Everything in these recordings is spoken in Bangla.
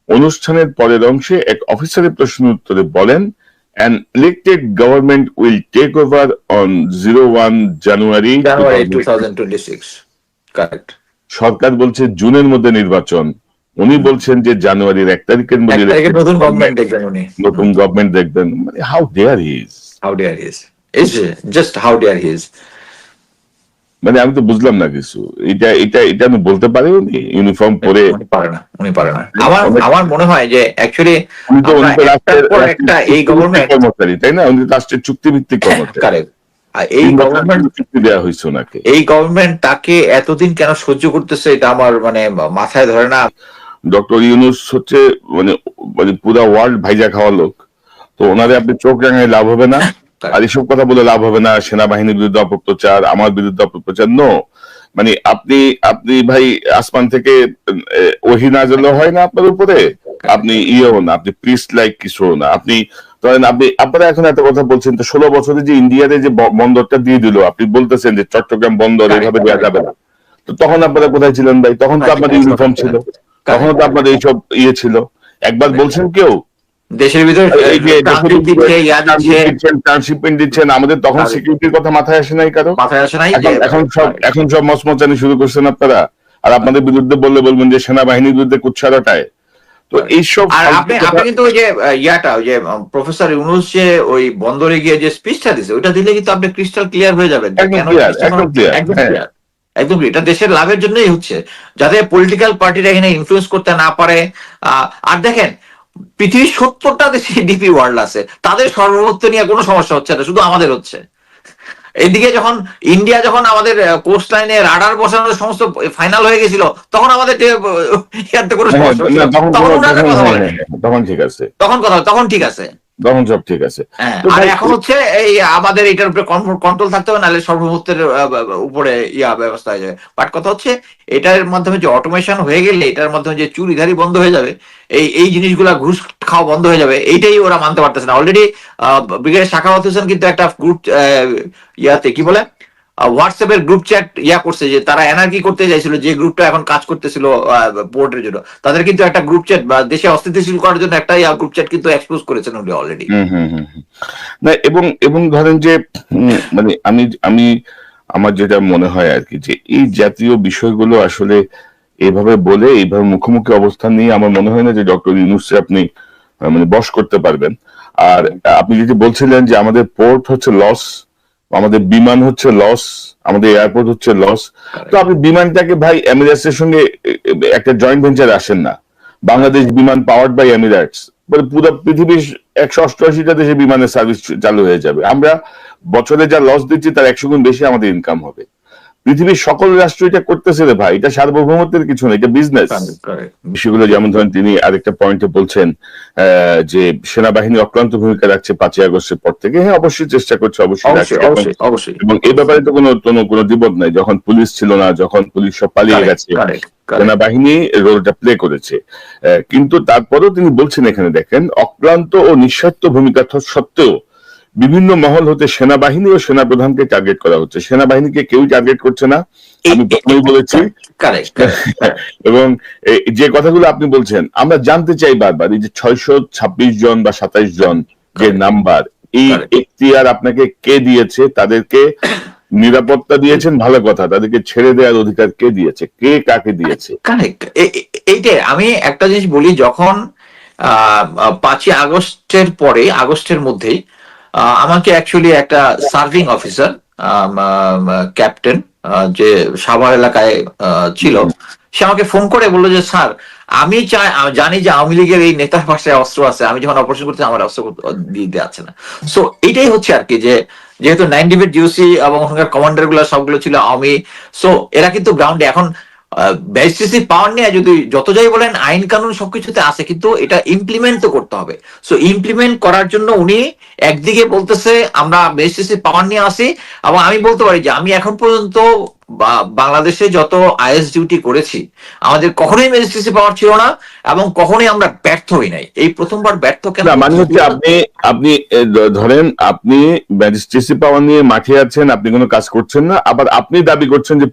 অনুষ্ঠানের পরের অংশে এক অফিসারের প্রশ্নের উত্তরে বলেন, an elected government will take over on 01 January 2026. Correct. সরকার বলছে জুনের মধ্যে নির্বাচন, উনি বলছেন যে জানুয়ারির 1 তারিখের মধ্যে নতুন গভর্নমেন্ট দেখবেন উনি, নতুন গভর্নমেন্ট দেখবেন। মানে how dare he is, is just how dare he is. মানে আমি তো বুঝলাম না কিছু। এটা এটা এটা আমি বলতে পারি উনি ইউনিফর্ম পরে? উনি পারে না। আমার মনে হয় যে অ্যাকচুয়ালি উনি তো একটা এই গভর্নমেন্ট কর্মচারী, তাই না? উনি রাষ্ট্রের চুক্তিভিত্তিক কর্মচারী। কারেক্ট। এই গভর্নমেন্ট চুক্তি দেওয়া হয়েছে ওনাকে। এই গভর্নমেন্ট তাকে এতদিন কেন সহ্য করতেছে এটা আমার মানে মাথায় ধরে না। ডক্টর ইউনূস হচ্ছে মানে মানে পুরো ওয়ার্ল্ড ভাইজা খাওয়া লোক, তো ওনারে আপনি চোখ রাঙায় লাভ হবে না, আর এসব কথা বলে লাভ হবে না। সেনাবাহিনীর বিরুদ্ধে অপপ্রচার, আমার বিরুদ্ধে অপপ্রচার, নো। মানে আপনি আপনি ভাই আসমান থেকে ওহী নাযিল হয় না আপনার উপরে, আপনি ইয়েও না, আপনি প্রিস্ট লাইক কিছু না। আপনি ধরেন আপনারা এখন এত কথা বলছেন, তো 16 বছরে যে ইন্ডিয়াতে যে বন্দরটা দিয়ে দিল, আপনি বলতেছেন যে চট্টগ্রাম বন্দর এইভাবে দেওয়া যাবে না, তো তখন আপনারা কোথায় ছিলেন ভাই? তখন তো আপনাদের ইউনিফর্ম ছিল, তখন তো আপনাদের এইসব ইয়ে ছিল। একবার বলছেন কেউ দেশের ভিতরে ট্রান্সশিপমেন্ট দিচ্ছেন, আমাদের তখন সিকিউরিটির কথা মাথায় আসে নাই কারো, মাথায় আসে নাই। এখন সব মচমচানি শুরু করছেন আপনারা, আর আপনাদের বিরুদ্ধে বললে বলবেন যে সেনাবাহিনীর বিরুদ্ধে কুৎসারটায়। তো এইসব আপনি কিন্তু ওই যে ওই যে প্রফেসর ইউনূস যে ওই বন্দরে গিয়ে যে স্পিচটা দিছে, ওইটা দিলে কিন্তু আপনি ক্রিস্টাল ক্লিয়ার হয়ে যাবেন। একদম এটা দেশের লাভের জন্যই হচ্ছে, যাতে পলিটিক্যাল পার্টিরা এখানে ইনফ্লুয়েন্স করতে না পারে। আর দেখেন পৃথিবীর 70টা দেশে ডিপি ওয়ার্ল্ড আছে, তাদের সর্বভৌমত্ব নিয়ে কোনো সমস্যা হচ্ছে না, শুধু আমাদের হচ্ছে। এদিকে যখন ইন্ডিয়া যখন আমাদের কোস্ট লাইনে রাডার বসানোর সমস্ত ফাইনাল হয়ে গেছিল, তখন আমাদের কোনো সমস্যা হচ্ছে না, তখন ঠিক আছে, তখন ঠিক আছে, তখন সব ঠিক আছে। আর এখন হচ্ছে এই আমাদের এটার উপরে কন্ট্রোল থাকতে হবে, নাহলে সর্বভৌমত্বের উপরে ব্যবস্থা হয়ে যাবে। বাট কথা হচ্ছে এটার মাধ্যমে যে অটোমেশন হয়ে গেলে, এটার মাধ্যমে যে চুরিধারি বন্ধ হয়ে যাবে, এই জিনিসগুলা ঘুষ খাওয়া বন্ধ হয়ে যাবে, এইটাই ওরা মানতে পারতেছে না। অলরেডি ব্রিগেডিয়ার সাখাওয়াত হোসেন কিন্তু একটা গ্রুপ ইয়াতে কি বলে হোয়াটসঅ্যাপের গ্রুপ চ্যাট করছে, যে তারা এনার্কি করতে চাইছিল, যে গ্রুপটা এখন কাজ করতেছিল পোর্টের জন্য, তাদের কিন্তু একটা গ্রুপ চ্যাট বা দেশে অস্থিতিশীল করার জন্য একটা গ্রুপ চ্যাট কিন্তু এক্সপোজ করেছেন উনি অলরেডি। না, এবং ধরেন যে মানে আমি আমার যেটা মনে হয় আর কি, যে এই জাতীয় বিষয়গুলো আসলে এইভাবে বলে, এইভাবে মুখোমুখি অবস্থান নিয়ে আমার মনে হয় না যে ডক্টর ইউনূসকে আপনি মানে বশ করতে পারবেন। আর আপনি যদি বলছিলেন যে আমাদের পোর্ট হচ্ছে লস, আমাদের বিমান হচ্ছে লস, আমাদের এয়ারপোর্ট হচ্ছে লস, তো আপনি বিমানটাকে ভাই এমিরেটস এর সঙ্গে একটা জয়েন্ট ভেঞ্চার আসেন না। বাংলাদেশ বিমান পাওয়ার্ড বাই এমিরেটস, পুরো পৃথিবীর 188টা দেশে বিমানের সার্ভিস চালু হয়ে যাবে। আমরা বছরে যা লস দিচ্ছি তার 100 গুণ বেশি আমাদের ইনকাম হবে। পৃথিবীর সকল রাষ্ট্র এটা করতেছে রে ভাই, এটা সার্বভৌমত্বের কিছু না, এটা বিজনেস। বিষয়গুলো যেমন ধরেন তিনি আরেকটা পয়েন্টে বলছেন যে সেনাবাহিনী অক্লান্ত ভূমিকা রাখছে 5ই আগস্টের পর থেকে। হ্যাঁ, অবশ্যই চেষ্টা করছে, অবশ্যই, এবং এই ব্যাপারে তো কোনো দ্বিমত নাই। যখন পুলিশ ছিল না, যখন পুলিশ সব পালিয়ে গেছে, সেনাবাহিনী রোলটা প্লে করেছে। কিন্তু তারপরেও তিনি বলছেন এখানে দেখেন, অক্লান্ত ও নিঃস্বার্থ ভূমিকা সত্ত্বেও বিভিন্ন মহল হতে সেনাবাহিনী ও সেনাপ্রধানকে টার্গেট করা হচ্ছে। সেনাবাহিনীকে কেউ টার্গেট করছে না, আমি প্রথমেই বলেছি। এবং যে কথাগুলো আপনি বলছেন, আমরা জানতে চাই বারবার, এই যে 626 জন বা 27 জন যে নাম্বার, এই এখতিয়ার আপনাকে কে দিয়েছে? তাদেরকে নিরাপত্তা দিয়েছেন, ভালো কথা, তাদেরকে ছেড়ে দেওয়ার অধিকার কে দিয়েছে? কে কাকে দিয়েছে? কারেক্ট। এইটাই আমি একটা জিনিস বলি, যখন 5ই আগস্টের পরে, আগস্টের মধ্যেই আমাকে অ্যাকচুয়ালি একটা সার্ভিং অফিসার, ক্যাপ্টেন, যে সাভার এলাকায় ছিল, সে আমাকে ফোন করে বললো যে স্যার, আমি জানি যে আওয়ামী লীগের এই নেতার পাশে অস্ত্র আছে, আমি যখন অপারেশন করছি আমার অস্ত্র দিয়ে যাচ্ছে না। সো এটাই হচ্ছে আর কি, যে যেহেতু 9 ডিভিট জিওসি এবং ওখানকার কমান্ডার গুলো সবগুলো ছিল আওয়ামী, সো এরা কিন্তু গ্রাউন্ডে এখন ম্যাজিস্ট্রেসি পাওয়ার নিয়ে যদি যত যাই বলেন, আইন কানুন সবকিছুতে আছে, কিন্তু এটা ইমপ্লিমেন্ট তো করতে হবে। সো ইমপ্লিমেন্ট করার জন্য উনি একদিকে বলতেছে আমরা ম্যাজিস্ট্রেসি পাওয়ার নিয়ে আসি, এবং আমি বলতে পারি যে আমি এখন পর্যন্ত বাংলাদেশে যত আইএস ডিউটি করেছি, আমাদের কখনোই ম্যাজিস্ট্রেসি পাওয়ার ছিল না, এবং কখনোই আমরা ব্যর্থ হই নাই। এই প্রথমবার ব্যর্থ কেন? মানে হচ্ছে আপনি ধরেন আপনি ম্যাজিস্ট্রেসি পাওয়ার নিয়ে মাঠে আছেন, আপনি কোনো কাজ করছেন না, আবার আপনি দাবি করছেন যে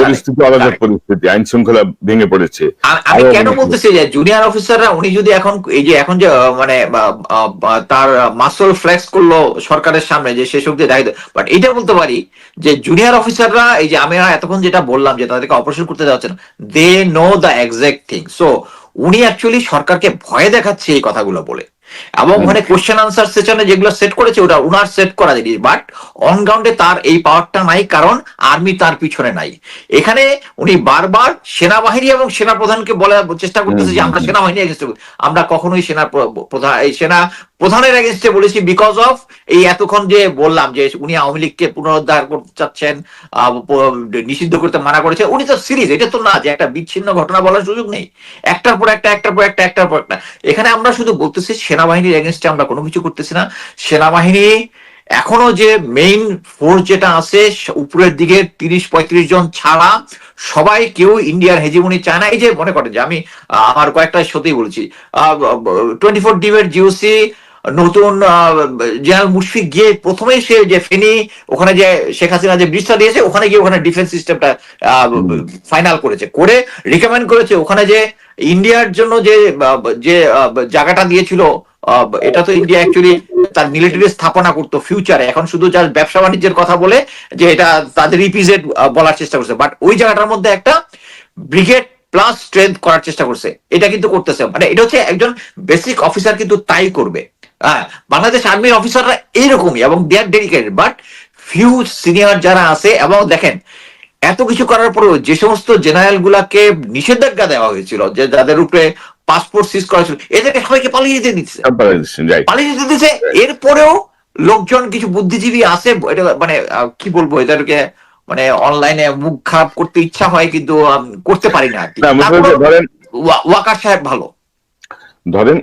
পরিস্থিতি আলাদা পরিস্থিতি, আইন শৃঙ্খলা ভেঙে পড়েছে। আমি কেন বলতেছি যে জুনিয়র অফিসাররা উনি যদি এখন এই যে এখন যে মানে তার মাসল ফ্লেক্স করলো সরকারের সামনে যে সেসব দিয়ে দায়িত্ব, বাট এটা বলতে পারি যে জুনিয়র অফিসাররা এই যে আমি এতক্ষণ যেটা বললাম যে তাদেরকে অপারেশন করতে দেওয়া হচ্ছে না, they know the exact thing. So উনি অ্যাকচুয়ালি সরকারকে ভয় দেখাচ্ছে এই কথাগুলো বলে, এবং ওখানে কোশ্চেন আনসার সেশনে যেগুলো সেট করেছে ওটা উনার সেট করা জিনিস, বাট অন গ্রাউন্ডে তার এই পাওয়ারটা নাই, কারণ আর্মি তার পিছনে নাই। এখানে উনি বারবার সেনাবাহিনী এবং সেনা প্রধানকে বলার চেষ্টা করতেছে যে আমরা সেনাবাহিনী এগেনস্টে, আমরা কখনোই সেনা প্রধানের এগেনস্টে বলেছি, বিকজ অফ এই এতক্ষণ যে বললাম যে উনি আওয়ামী লীগকে পুনরুদ্ধার করতে চাচ্ছেন, নিষিদ্ধ করতে মানা করেছে। উনি তো সিরিজ, এটা তো না যে একটা বিচ্ছিন্ন ঘটনা বলার সুযোগ নেই, একটার পর একটা একটার পর একটা একটার পর একটা। এখানে আমরা শুধু বলতেছি সেনাবাহিনীর এগেনস্টে আমরা কোনো কিছু করতেছি না। সেনাবাহিনী এখনো যে মেইন ফোর্স যেটা আছে উপরের দিকে 30-35 জন ছাড়া সবাই কেউ ইন্ডিয়ার হেজিমনি চায় না। এই যে মনে করেন যে আমি আমার কয়েকটা সত্যি বলছি, 24 ডিমের জিওসি নতুন জেনারেল মুশফিক গিয়ে প্রথমেই সে যে ফেনী ওখানে যে শেখ হাসিনা যে ব্রিজটা দিয়েছে ওখানে গিয়ে ওখানে ডিফেন্স সিস্টেমটা ফাইনাল করেছে, করে রিকমেন্ড করেছে ওখানে যে ইন্ডিয়ার জন্য যে যে জায়গাটা দিয়েছিল, এটা তো ইন্ডিয়া অ্যাকচুয়ালি তার মিলিটারি স্থাপনা করতো ফিউচারে, এখন শুধু যার ব্যবসা বাণিজ্যের কথা বলে যে এটা তাদের ইপিজেড বলার চেষ্টা করছে, বাট ওই জায়গাটার মধ্যে একটা ব্রিগেড প্লাস স্ট্রেংথ করার চেষ্টা করছে। এটা কিন্তু করতেছে, মানে এটা হচ্ছে একজন বেসিক অফিসার কিন্তু তাই করবে। হ্যাঁ, বাংলাদেশ আর্মির অফিসাররা এইরকমই এবং দে আর ডেডিকেটেড, বাট ফিউ সিনিয়র যারা আছে, এবং দেখেন এত কিছু করার পরেও যে সমস্ত জেনারেল গুলাকে নিষেধাজ্ঞা দেওয়া হয়েছিল, যে যাদের উপরে পাসপোর্ট সিজ করা ছিল, এদেরকে সবাইকে পালিয়ে যেতে দিচ্ছে, পালিয়ে যেতে দিচ্ছে। এরপরেও লোকজন কিছু বুদ্ধিজীবী আছে, এটা মানে কি বলবো, এদেরকে মানে অনলাইনে মুখ খারাপ করতে ইচ্ছা হয় কিন্তু করতে পারি না। ওয়াকার সাহেব ভালো, ধরেন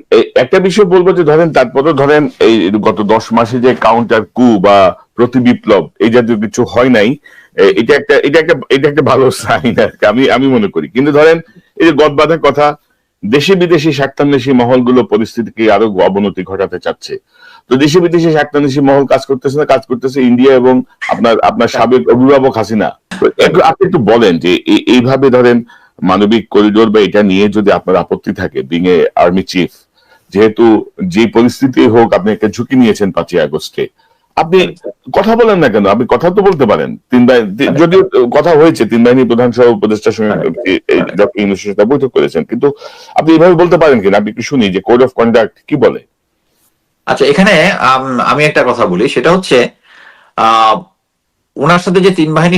একটা বিষয় বলবো যে ধরেন তারপরে ধরেন এই গত 10 মাসে যে কাউন্টার কু বা প্রতি বিপ্লব এই জাতীয় কিছু হয় নাই, এটা একটা ভালো সাইন আর কি, আমি মনে করি। কিন্তু ধরেন এই যে গদবাঁধার কথা, দেশে বিদেশি স্বার্থান্বেষী মহলগুলো পরিস্থিতিকে আরো অবনতি ঘটাতে চাচ্ছে। তো দেশে বিদেশি স্বার্থান্বেষী মহল কাজ করতেছে না, কাজ করতেছে ইন্ডিয়া এবং আপনার সাবেক অভিভাবক হাসিনা। আপনি একটু বলেন যে এইভাবে ধরেন মানবিক করিডোর বা এটা নিয়ে যদি আপনার আপত্তি থাকে, বিং এ আর্মি চিফ, যেহেতু যে পরিস্থিতি হোক আপনি একটা ঝুঁকি নিয়েছেন 5ই আগস্টে, আপনি কথা বলেন না কেন? আপনি কথা তো বলতে পারেন। যদিও কথা হয়েছে 3 বাহিনী প্রধান সহ উপদেষ্টার সঙ্গে ডক্টর ইউনূসের সাথে বৈঠক করেছেন, কিন্তু আপনি এইভাবে বলতে পারেন কিনা? আপনি একটু শুনি যে কোড অফ কন্ডাক্ট কি বলে। আচ্ছা, এখানে আমি একটা কথা বলি, সেটা হচ্ছে ওনার সাথে যে 3 বাহিনী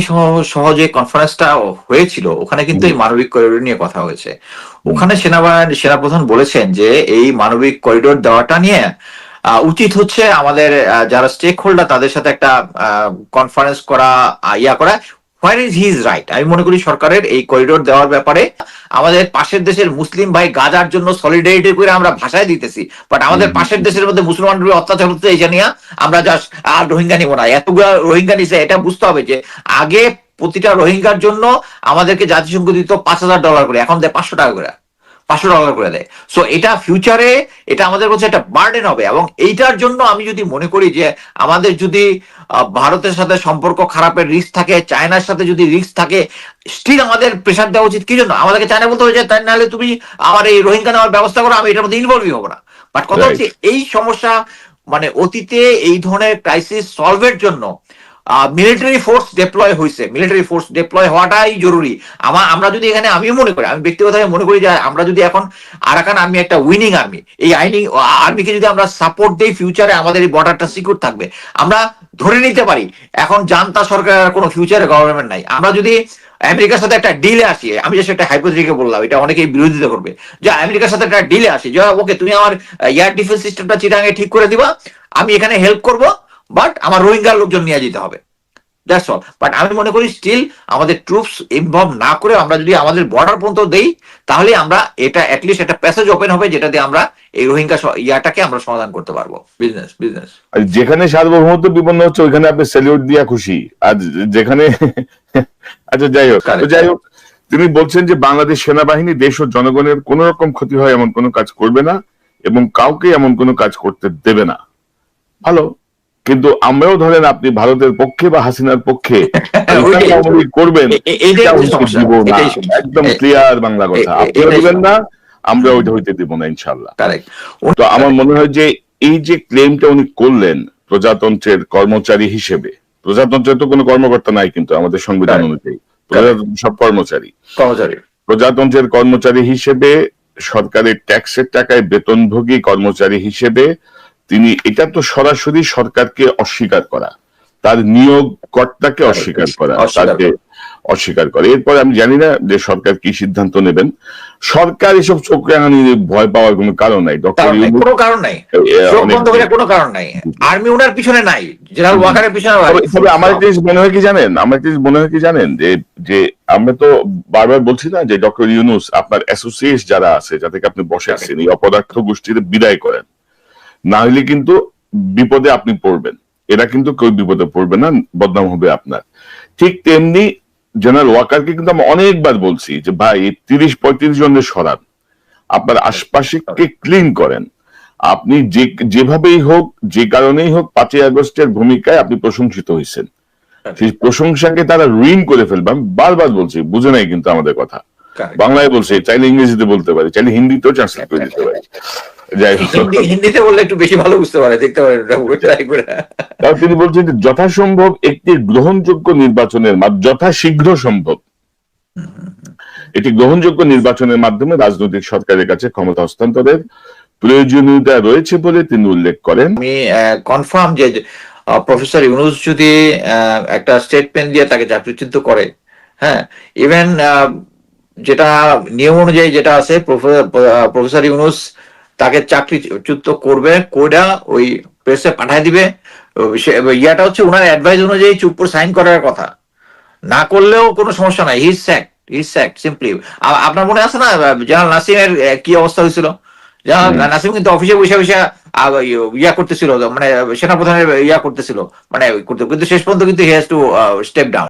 সহ যে কনফারেন্সটা হয়েছিল ওখানে কিন্তু এই মানবিক করিডোর নিয়ে কথা হয়েছে। ওখানে সেনাপ্রধান বলেছেন যে এই মানবিক করিডোর দেওয়াটা নিয়ে উচিত হচ্ছে আমাদের যারা স্টেক হোল্ডার তাদের সাথে একটা কনফারেন্স করা, করা। Where is his right? আমি মনে করি সরকারের এই করিডোর দেওয়ার ব্যাপারে আমাদের পাশের দেশের মুসলিম ভাই গাজার জন্য সলিডারিটি করে আমরা ভাষায় দিতেছি, বাট আমাদের পাশের দেশের মধ্যে মুসলমানদের অত্যাচার হচ্ছে, এটা নিয়ে আমরা জাস্ট আর রোহিঙ্গা নিব না, এতগুলো রোহিঙ্গা নিছে। এটা বুঝতে হবে যে আগে প্রতিটা রোহিঙ্গার জন্য আমাদেরকে জাতিসংঘ দিত $5,000 করে, এখন দেয় $500 করে, $500 করে দেয়। সো এটা ফিউচারে এটা আমাদের কাছে একটা বার্ডেন হবে, এবং এইটার জন্য আমি যদি মনে করি যে আমাদের যদি ভারতের সাথে সম্পর্ক খারাপের রিস্ক থাকে, চায়নার সাথে যদি রিস্ক থাকে, স্টিল আমাদের প্রেশার দেওয়া উচিত। কি জন্য আমাদেরকে চায়না বলতে হবে যে তাই নাহলে তুমি আমার এই রোহিঙ্গা নেওয়ার ব্যবস্থা করো, আমি এটার মধ্যে ইনভলভই হবো না। বাট কথা হচ্ছে এই সমস্যা মানে অতীতে এই ধরনের ক্রাইসিস সলভের জন্য মিলিটারি ফোর্স ডিপ্লয় হয়েছে, মিলিটারি ফোর্স ডিপ্লয় হওয়াটাই জরুরি। আমরা যদি এখানে, আমিও মনে করি, আমি ব্যক্তিগতভাবে মনে করি যে আমরা যদি এখন আরাকান আর্মি একটা উইনিং আর্মি, এই আর্মিকে যদি আমরা সাপোর্ট দেই, ফিউচারে আমাদের এই বর্ডারটা সিকিউর থাকবে। আমরা ধরে নিতে পারি এখন জান্তা সরকারের কোনো ফিউচারে গভর্নমেন্ট নাই, আমরা যদি আমেরিকার সাথে একটা ডিলে আসি, আমি যে সেটা হাইপোথেটিক্যাল বললাম, এটা অনেকেই বিরোধিতা করবে, যে আমেরিকার সাথে একটা ডিলে আসি যে ওকে তুমি আমার এয়ার ডিফেন্স সিস্টেমটা চিটাঙে ঠিক করে দিবা, আমি এখানে হেল্প করব, বাট আমার রোহিঙ্গার লোকজন নিয়ে যেতে হবে, দ্যাটস অল। বাট আমি মনে করি স্টিল আমাদের ট্রুপস ইনভলভ না করে আমরা যদি আমাদের বর্ডার পর্যন্ত দেই, তাহলে আমরা এটা অ্যাটলিস্ট একটা প্যাসেজ ওপেন হবে যেটা দিয়ে আমরা এই রোহিঙ্গা ইয়াটাকে আমরা সমাধান করতে পারবো। বিজনেস যেখানে সার্বভৌমত্ব বিপন্ন হচ্ছে ওইখানে আপনি স্যালিউট দিয়া খুশি, আর যেখানে আচ্ছা যাই হোক তিনি বলছেন যে বাংলাদেশ সেনাবাহিনী দেশ ও জনগণের কোন রকম ক্ষতি হয় এমন কোনো কাজ করবে না এবং কাউকে এমন কোনো কাজ করতে দেবে না। ভালো, কিন্তু আমরাও ধরেন আপনি ভারতের পক্ষে বা হাসিনার পক্ষে ওইটাই আওয়ামী লীগ করবেন, এইটাই এটা হচ্ছে হইতে সমস্যা, দিব না। এটাই সমস্যা, একদম ক্লিয়ার বাংলা কথা, আপনিও এটাই দিবেন না, আমরা সমস্যা। ওইটা হইতে দিব না ইনশাল্লাহ। কারেক্ট। তো আমার মনে হয় যে এই যে ক্লেমটা উনি করলেন প্রজাতন্ত্রের কর্মচারী হিসেবে, প্রজাতন্ত্রের তো কোনো কর্মকর্তা নাই কিন্তু আমাদের সংবিধান অনুযায়ী, প্রজাতন্ত্র সব কর্মচারী, কর্মচারী প্রজাতন্ত্রের কর্মচারী হিসেবে সরকারের ট্যাক্সের টাকায় বেতনভোগী কর্মচারী হিসেবে তিনি, এটা তো সরাসরি সরকারকে অস্বীকার করা, তার নিয়োগকর্তাকে অস্বীকার করা, তাকে অস্বীকার করে। এরপর আমি জানি না যে সরকার কি সিদ্ধান্ত নেবেন। সরকার এসব চোখ রাঙানি ভয় পাওয়ার কোনো কারণ নাই। ডক্টর কোনো কারণ নাই, চোখ বন্ধ করে কোনো কারণ নাই। আর্মি ওনার পিছনে নাই, জেনারেল ওয়াকারের পিছনে। তবে আমার একটা মনে হয় কি জানেন, আমার একটা মনে হয় কি জানেন, যে যে আমরা তো বারবার বলছি না যে ডক্টর ইউনূস আপনার অ্যাসোসিয়েট যারা আছে, যাদেরকে আপনি বসাচ্ছেন, এই অপদার্থ গোষ্ঠীর বিদায় করেন, না হলে কিন্তু বিপদে আপনি পড়বেন। এরা কিন্তু কেউ বিপদে পড়বে না, বদনাম হবে আপনার। ঠিক তেমনি জেনারেল ওয়াকারকে কিন্তু আমি অনেকবার বলছি যে ভাই 30-35 জনের সরান, আপনার আশপাশে ক্লিন করেন। আপনি যেভাবেই হোক, যে কারণেই হোক, 5ই আগস্টের ভূমিকায় আপনি প্রশংসিত হয়েছেন, সেই প্রশংসাকে তারা রুইন করে ফেলবে। আমি বারবার বলছি, বুঝে নাই কিন্তু আমাদের কথা। বাংলায় বলছে, চাইলে ইংরেজিতে বলতে পারি, চাইলে হিন্দিতেও ট্রান্সলেট করে দিতে পারি। যাই হোক, হিন্দিতে বললে একটু বেশি ভালো বুঝতে পারে, দেখতে পারে। তাও তিনি বলছেন যে যথাসম্ভব একটি গ্রহণযোগ্য নির্বাচনের যথাশীঘ্র সম্ভব একটি গ্রহণযোগ্য নির্বাচনের মাধ্যমে রাজনৈতিক সরকারের কাছে ক্ষমতা হস্তান্তরের প্রয়োজনীয়তা রয়েছে বলে তিনি উল্লেখ করেন। আমি কনফার্ম যে প্রফেসর ইউনূস যদি একটা স্টেটমেন্ট দিয়ে তাকে চাকরিচ্যুত করে, হ্যাঁ, ইভেন যেটা নিয়ম অনুযায়ী যেটা আছে, প্রফেসর ইউনূস তাকে চাকরিচ্যুত করবে, কোডা ওই প্রেসে পাঠায় দিবে। ইয়াটা হচ্ছে ওনার অ্যাডভাইস অনুযায়ী চুপ করে সাইন করার কথা, না করলেও কোনো সমস্যা নাই, হি ইজ স্যাক্ট সিম্পলি। আপনার মনে আছে না জেনারেল নাসিমের কি অবস্থা হয়েছিল? নাসিম কিন্তু অফিসে বসে বসে ইয়া করতেছিল, মানে সেনাপ্রধানের ইয়া করতেছিল, মানে কিন্তু শেষ পর্যন্ত কিন্তু he has to step down.